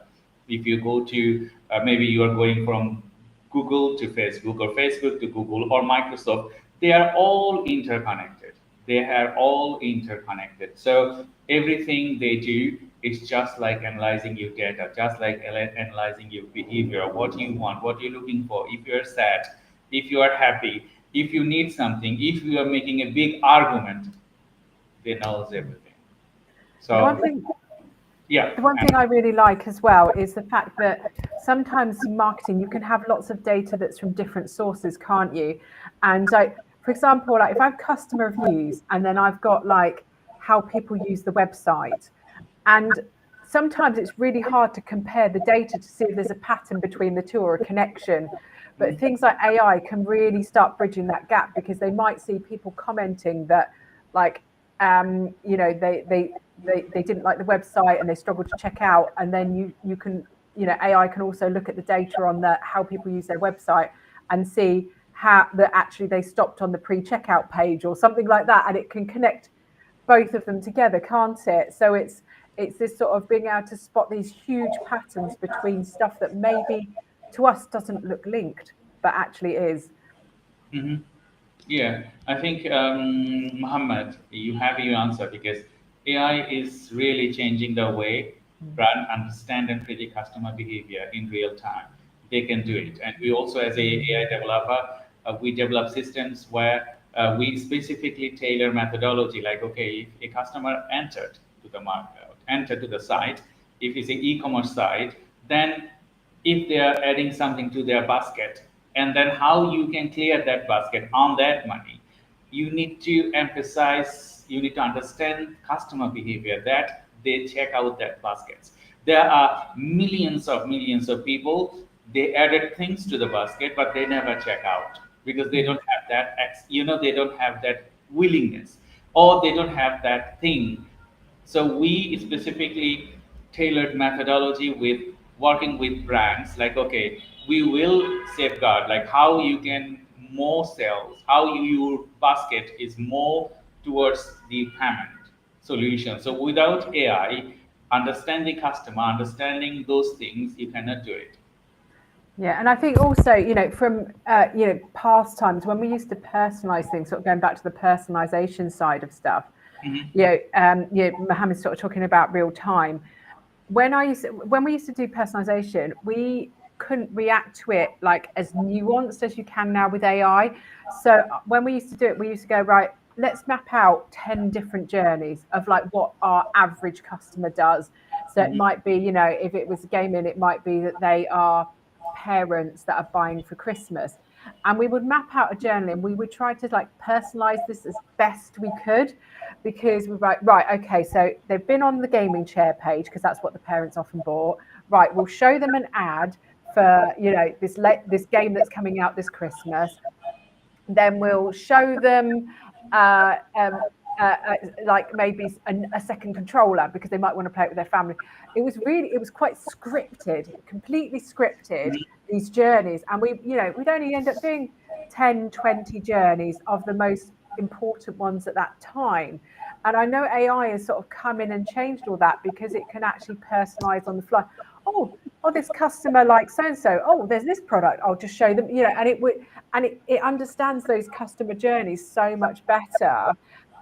A: If you go to maybe you are going from Google to Facebook, or Facebook to Google, or Microsoft, they are all interconnected. They are all interconnected. So everything they do is just like analyzing your data, just like analyzing your behavior, what you want, what you're looking for, if you're sad, if you are happy, if you need something, if you are making a big argument, they knows everything.
B: The one
A: So
B: thing
A: yeah.
B: The one thing I really like as well is the fact that sometimes in marketing you can have lots of data that's from different sources, can't you? And like, for example, like if I have customer reviews and then I've got like how people use the website, and sometimes it's really hard to compare the data to see if there's a pattern between the two or a connection. But things like AI can really start bridging that gap, because they might see people commenting that like they didn't like the website and they struggled to check out, and then you can AI can also look at the data on how people use their website and see how that actually they stopped on the pre-checkout page or something like that, and it can connect both of them together, can't it? So it's this sort of being able to spot these huge patterns between stuff that maybe to us doesn't look linked but actually is.
A: Mhm. Yeah, I think Muhammad, you have your answer, because AI is really changing the way brand understand and predict customer behavior in real time. They can do it, and we also, as a AI developer, we develop systems where we specifically tailor methodology. Like, okay, if a customer entered to the market, entered to the site, if it's an e-commerce site, then if they are adding something to their basket, and then how you can clear that basket on that money, you need to emphasize, you need to understand customer behavior that they check out that baskets. There are millions of people, they added things to the basket, but they never check out because they don't have that, they don't have that willingness, or they don't have that thing. So we specifically tailored methodology with working with brands, like, okay, we will safeguard like how you can more sales, how your basket is more towards the payment solution. So without AI, understanding customer, understanding those things, you cannot do it.
B: Yeah, and I think also, from past times when we used to personalize things, sort of going back to the personalization side of stuff. Mohammed sort of talking about real time. When we used to do personalization, we couldn't react to it like as nuanced as you can now with AI. So when we used to do it, we used to go, right, let's map out 10 different journeys of like what our average customer does. So it might be, if it was gaming, it might be that they are parents that are buying for Christmas. And we would map out a journey and we would try to like personalize this as best we could, because we're like, right, okay, so they've been on the gaming chair page because that's what the parents often bought. Right, we'll show them an ad for this game that's coming out this Christmas. Then we'll show them like maybe a second controller because they might want to play it with their family. It was quite scripted, completely scripted, these journeys. And we'd only end up doing 10, 20 journeys of the most important ones at that time. And I know AI has sort of come in and changed all that because it can actually personalize on the fly. Oh, this customer likes so-and-so. Oh, there's this product. I'll just show them, and it understands those customer journeys so much better.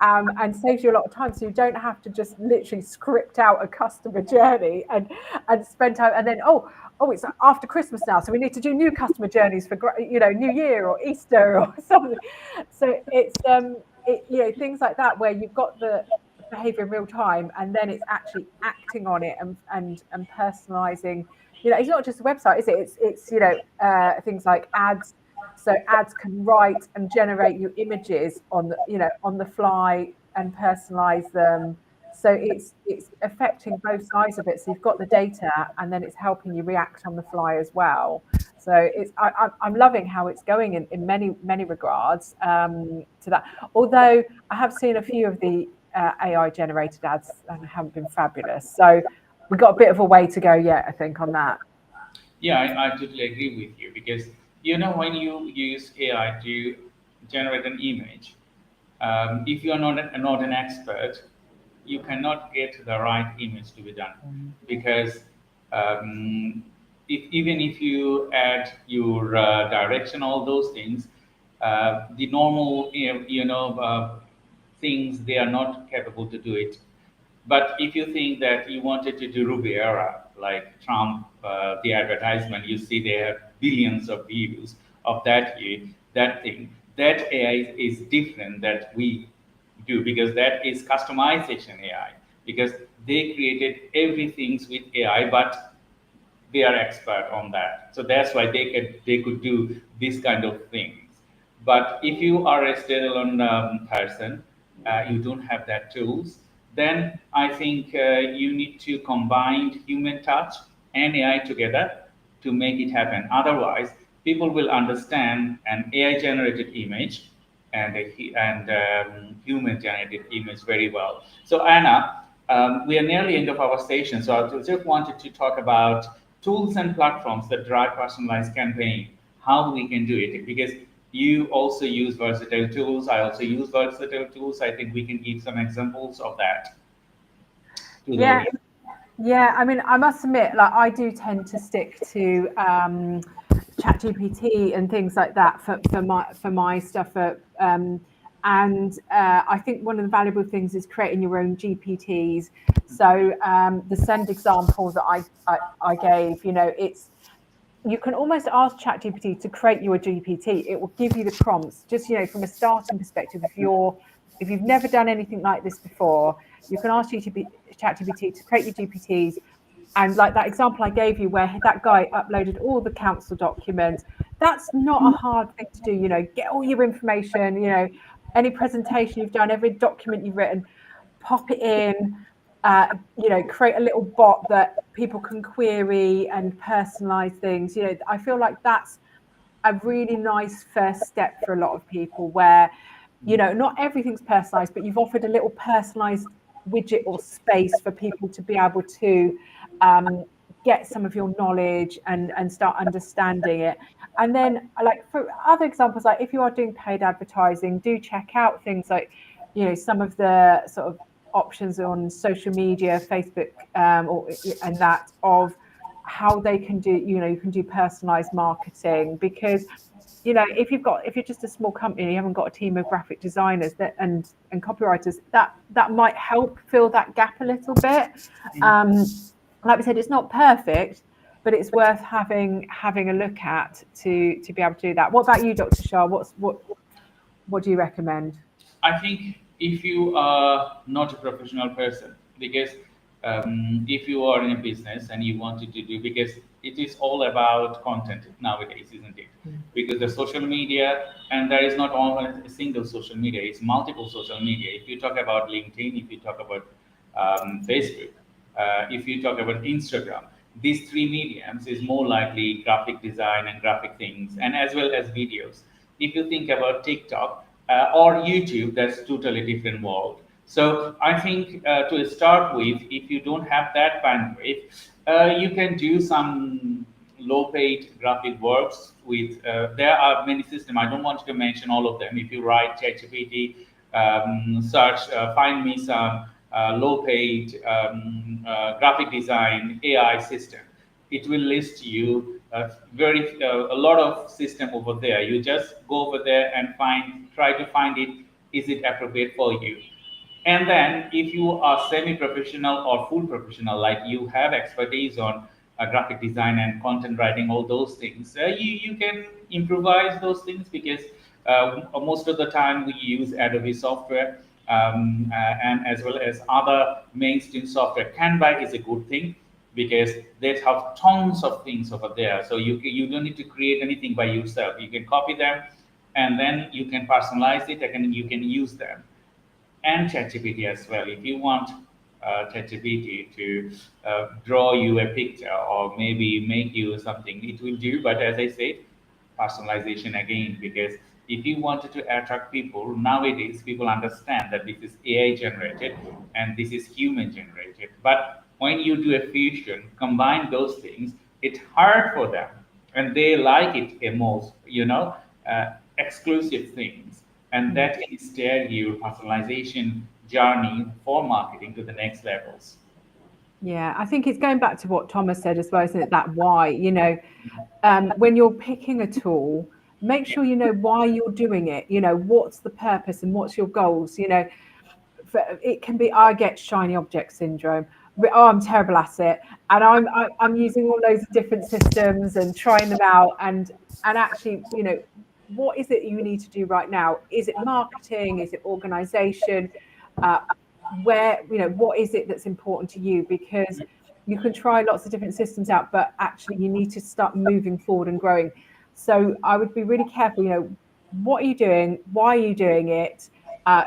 B: And saves you a lot of time, so you don't have to just literally script out a customer journey and spend time. And then it's after Christmas now, so we need to do new customer journeys for New Year or Easter or something. So it's things like that where you've got the behavior in real time, and then it's actually acting on it and personalizing. It's not just a website, is it? It's things like ads. So ads can write and generate you images on the fly and personalize them. So it's affecting both sides of it. So you've got the data, and then it's helping you react on the fly as well. So I'm loving how it's going in many regards to that. Although I have seen a few of the AI generated ads and haven't been fabulous. So we've got a bit of a way to go yet, I think, on that.
A: Yeah, I totally agree with you, because when you use AI to generate an image, if you are not an expert, you cannot get the right image to be done. Because even if you add your direction, all those things, the normal things, they are not capable to do it. But if you think that you wanted to do Rubiera, like Trump, the advertisement, you see they have billions of views of that thing. That AI is different that we do, because that is customization AI, because they created everything with AI, but they are expert on that. So that's why they could do this kind of things. But if you are a standalone person, you don't have that tools, then I think you need to combine human touch and AI together to make it happen. Otherwise, people will understand an AI generated image and human generated image very well. So Anna, we are nearly end of our session. So I just wanted to talk about tools and platforms that drive personalized campaign, how we can do it, because you also use versatile tools. I also use versatile tools. I think we can give some examples of that.
B: Yeah. I mean, I must admit, like, I do tend to stick to ChatGPT and things like that for my stuff. And I think one of the valuable things is creating your own GPTs. So the send example that I gave, you can almost ask ChatGPT to create you a GPT. It will give you the prompts, just from a starting perspective. If you've never done anything like this before, you can ask ChatGPT to create your GPTs. And like that example I gave you, where that guy uploaded all the council documents, that's not a hard thing to do. Get all your information, any presentation you've done, every document you've written, pop it in. Create a little bot that people can query and personalize things. I feel like that's a really nice first step for a lot of people, where not everything's personalized, but you've offered a little personalized widget or space for people to be able to get some of your knowledge and start understanding it. And then, like, for other examples, like if you are doing paid advertising, do check out things like some of the sort of options on social media, Facebook, and that of how they can do, you can do personalized marketing. Because if you're just a small company and you haven't got a team of graphic designers and copywriters, that might help fill that gap a little bit. Like we said, it's not perfect, but it's worth having a look at to be able to do that. What about you, Dr. Shah? What do you recommend?
A: I think if you are not a professional person, because if you are in a business and you wanted to do, because it is all about content nowadays, isn't it? Because the social media, and there is not only a single social media, it's multiple social media. If you talk about LinkedIn, if you talk about Facebook, if you talk about Instagram, these three mediums is more likely graphic design and graphic things, and as well as videos. If you think about TikTok or YouTube, that's totally different world. So I think to start with, if you don't have that bandwidth, you can do some low-paid graphic works with. There are many systems. I don't want to mention all of them. If you write ChatGPT, search, find me some low-paid graphic design AI system. It will list you a lot of system over there. You just go over there and try to find it. Is it appropriate for you? And then if you are semi-professional or full professional, like you have expertise on graphic design and content writing, all those things, you can improvise those things, because most of the time we use Adobe software, and as well as other mainstream software. Canva is a good thing, because they have tons of things over there. So you don't need to create anything by yourself. You can copy them, and then you can personalize it, and you can use them. And ChatGPT as well. If you want ChatGPT to draw you a picture or maybe make you something, it will do. But as I said, personalization again, because if you wanted to attract people, nowadays people understand that this is AI generated and this is human generated. But when you do a fusion, combine those things, it's hard for them, and they like it a most, exclusive things, and that can steer your personalization journey for marketing to the next levels.
B: Yeah, I think it's going back to what Thomas said as well, isn't it? That why, when you're picking a tool, make sure you know why you're doing it. What's the purpose and what's your goals? It can be, I get shiny object syndrome. Oh, I'm terrible at it, and I'm using all those different systems and trying them out, and actually, what is it you need to do right now? Is it marketing? Is it organization? What is it that's important to you? Because you can try lots of different systems out, but actually you need to start moving forward and growing. So I would be really careful, what are you doing? Why are you doing it?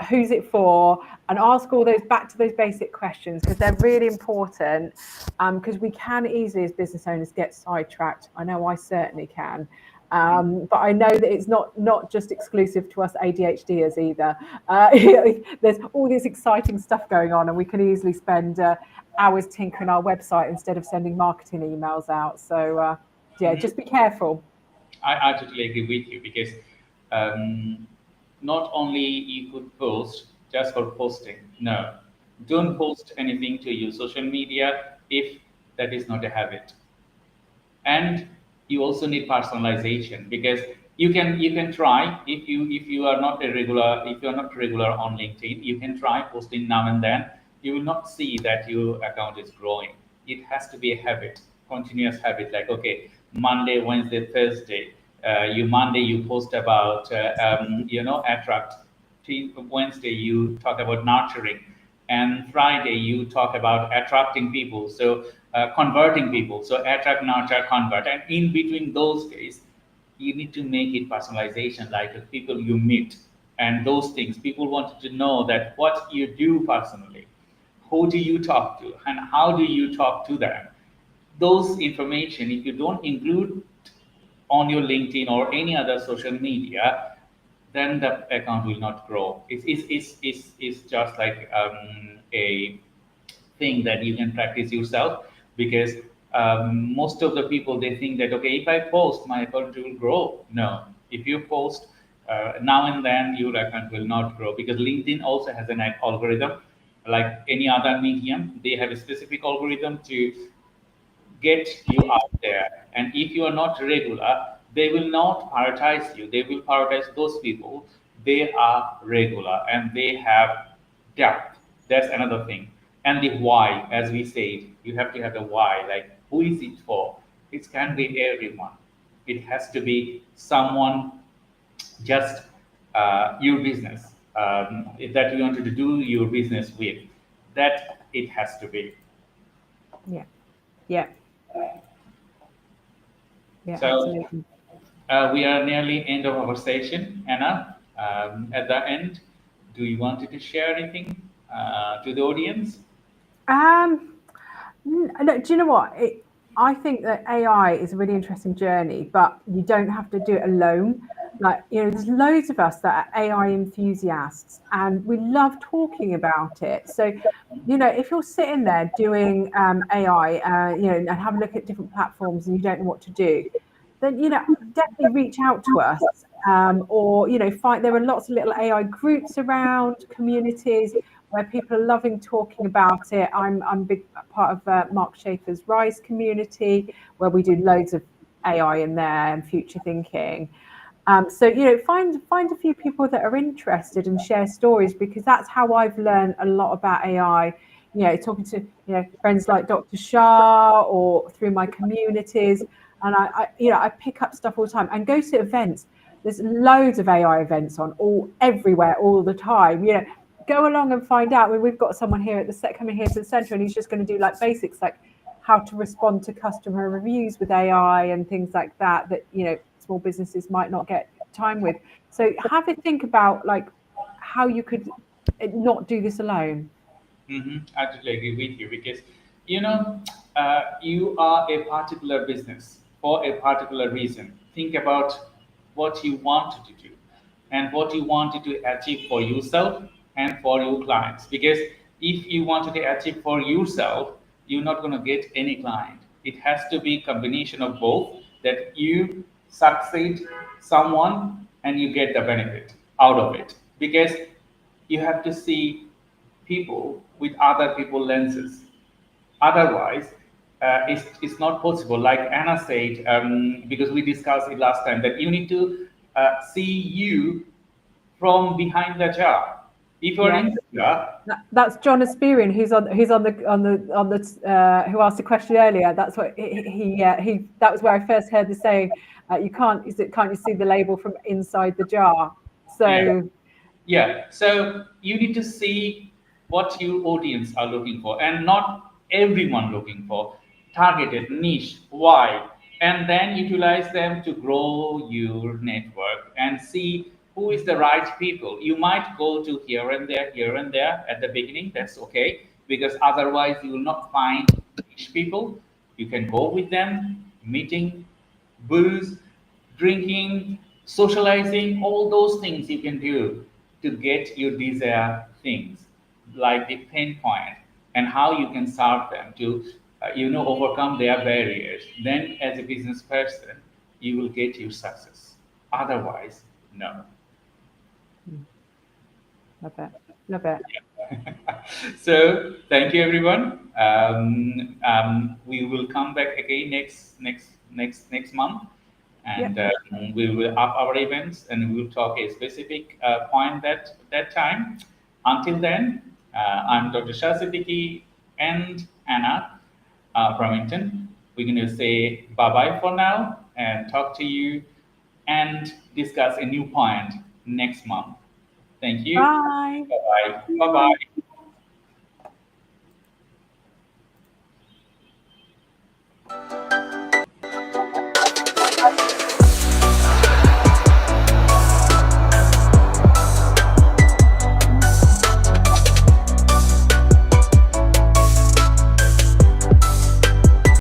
B: Who's it for? And ask all those back to those basic questions, because they're really important, because we can easily as business owners get sidetracked. I know I certainly can. But I know that it's not just exclusive to us ADHDers either. There's all this exciting stuff going on, and we can easily spend hours tinkering our website instead of sending marketing emails out. So just be careful.
A: I totally agree with you, because not only you could post just for posting. No, don't post anything to your social media if that is not a habit. And you also need personalization, because you can try, if you are not regular on LinkedIn, you can try posting now and then. You will not see that your account is growing. It has to be a habit. continuous habit, like, okay, Monday, Wednesday, Thursday, you post about attract. Wednesday you talk about nurturing, and Friday you talk about attracting people, so converting people, so attract, nurture, convert, and in between those days you need to make it personalization, like the people you meet and those things. People wanted to know that what you do personally, who do you talk to, and how do you talk to them. Those information, if you don't include on your LinkedIn or any other social media, then the account will not grow. It's just like a thing that you can practice yourself, because most of the people, they think that, okay, if I post, my account will grow. No, if you post now and then, your account will not grow, because LinkedIn also has an algorithm like any other medium. They have a specific algorithm to get you out there. And if you are not regular, they will not prioritize you. They will prioritize those people. They are regular and they have depth. That's another thing. And the why, as we said, you have to have a why. Like, who is it for? It can be everyone. It has to be someone, just your business, that you wanted to do your business with. That it has to be.
B: Yeah. Yeah. Yeah,
A: So
B: absolutely.
A: we are nearly end of our session, Anna. At the end, do you want to share anything to the audience?
B: Look, do you know what? I think that AI is a really interesting journey, but you don't have to do it alone. Like, there's loads of us that are AI enthusiasts and we love talking about it. So, if you're sitting there doing AI, and have a look at different platforms and you don't know what to do, then, definitely reach out to us. Or, find there are lots of little AI groups around, communities where people are loving talking about it. I'm a big part of Mark Schaefer's Rise community, where we do loads of AI in there and future thinking. So find a few people that are interested and share stories, because that's how I've learned a lot about AI. Talking to friends like Dr. Shah, or through my communities, and I pick up stuff all the time and go to events. There's loads of AI events on everywhere all the time. Go along and find out. I mean, we've got someone here at the set coming here to the centre, and he's just going to do like basics, like how to respond to customer reviews with AI and things like that small businesses might not get time with. So have a think about like how you could not do this alone.
A: I totally agree with you, because you are a particular business for a particular reason. Think about what you wanted to do and what you wanted to achieve for yourself and for your clients. Because if you wanted to achieve for yourself, you're not going to get any client. It has to be a combination of both, that you succeed someone and you get the benefit out of it. Because you have to see people with other people lenses. Otherwise, it's not possible. Like Anna said, because we discussed it last time, that you need to see you from behind the jar. If you're
B: Yeah.
A: in the jar,
B: That's John Asperian, who's on the who asked the question earlier. That's what he that was where I first heard the saying, can't you see the label from inside the jar?
A: yeah,
B: So
A: yeah. So you need to see what your audience are looking for, and not everyone looking for. Targeted niche, why, and then utilize them to grow your network and see who is the right people. You might go to here and there at the beginning. That's okay, because otherwise you will not find niche people. You can go with them, meeting, booze, drinking, socializing, all those things you can do to get your desired things, like the pain point, and how you can serve them to, overcome their barriers. Then, as a business person, you will get your success. Otherwise, no.
B: love it.
A: So, thank you, everyone. We will come back again next month, and we will up our events, and we will talk a specific point that time. Until then, I'm Dr. Shah Siddiqui and Anna from Inton. we're going to say bye-bye for now and talk to you and discuss a new point next month. Thank you.
B: Bye.
A: Bye-bye. Bye-bye.